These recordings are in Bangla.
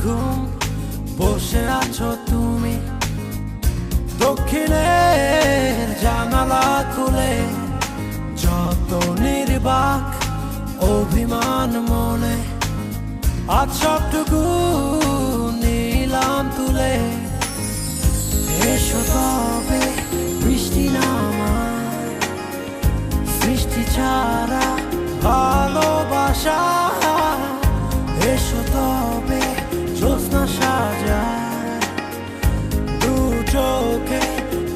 নির্ঘুম বসে আছো তুমি দক্ষিণের জানালা খুলে, যত নির্বাক অভিমান মনে, আজ সবটুকু নিলাম তুলে। এসো তবে বৃষ্টি নামায়, সৃষ্টি ছাড়া ভালোবাসা। এসো তবে জ্যোৎস্না সাজায়, দু চোখে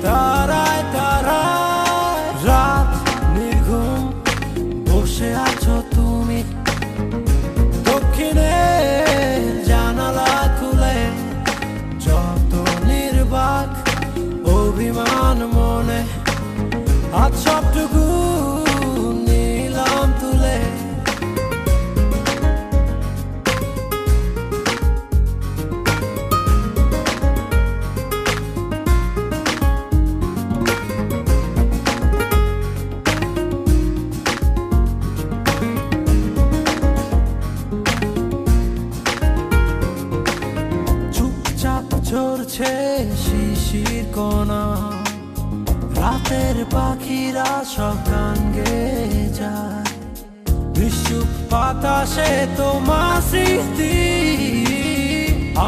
তারায় তারায়। রাত নির্ঘুম বসে আছো তুমি দক্ষিণের জানালা খুলে, যত নির্বাক অভিমান মনে, আজ সবটুকু নিলাম তুলে। ঝরছে শিশির কণা, রাতের পাখিরা সব গান গেয়ে যায়। নিঃসুপ বাতাসে তোমার স্মৃতি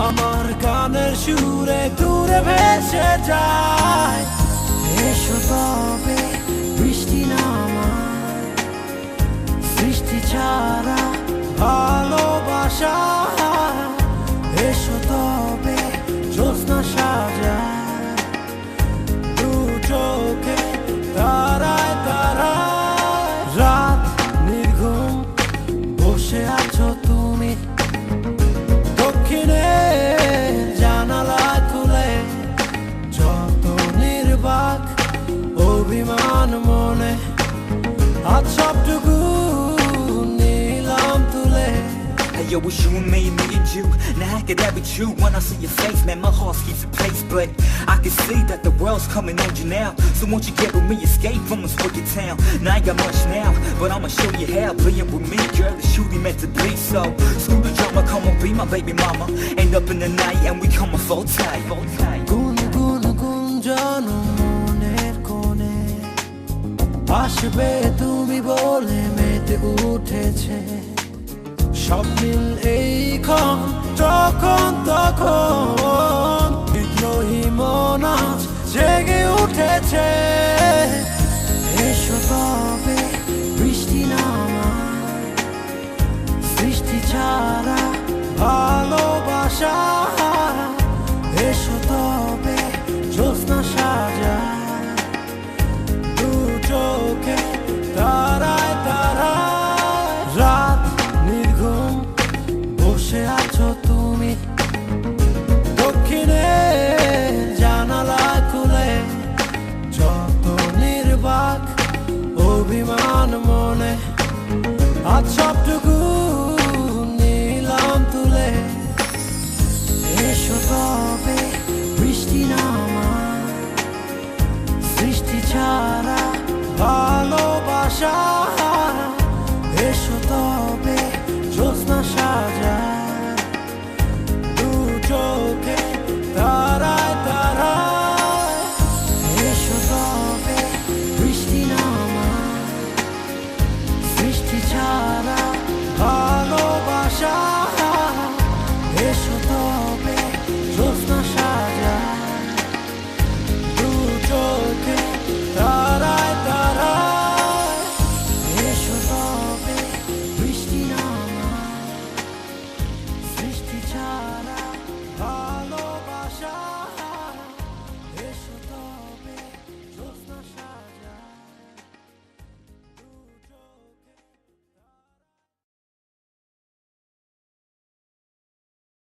আমার গানের সুরে দূরে ভেসে যায়। এসো তবে বৃষ্টি নামায়, সৃষ্টি ছাড়া ভালোবাসা। এসো তবে জ্যোৎস্না সাজায়, দু চোখে তারায় তারায়। রাত নির্ঘুম বসে আছো তুমি দক্ষিণের জানালা খুলে, যত নির্বাক অভিমান মনে, আজ সবটুকু নিলাম তুলে। Hey yo, it's you and me and you. Now how could that be true? When I see your face, man, my heart skips a place. But I can see that the world's coming on you now. So won't you get with me, escape from this wicked town? Now I ain't got much now, but I'ma show you how. Playing with me, girl, it's truly meant to be. So screw the drama, come on, be my baby mama. End up in the night and we coming full tight. গুন গুন গুঞ্জন মনের কোণে, আসবে তুমি বলে মেতে উঠেছে। সব মিল এইক্ষণ যখন তখন, বিদ্রোহী মন আজ জেগে উঠেছে। এসো তবে বৃষ্টি নামায়, সৃষ্টি ছাড়া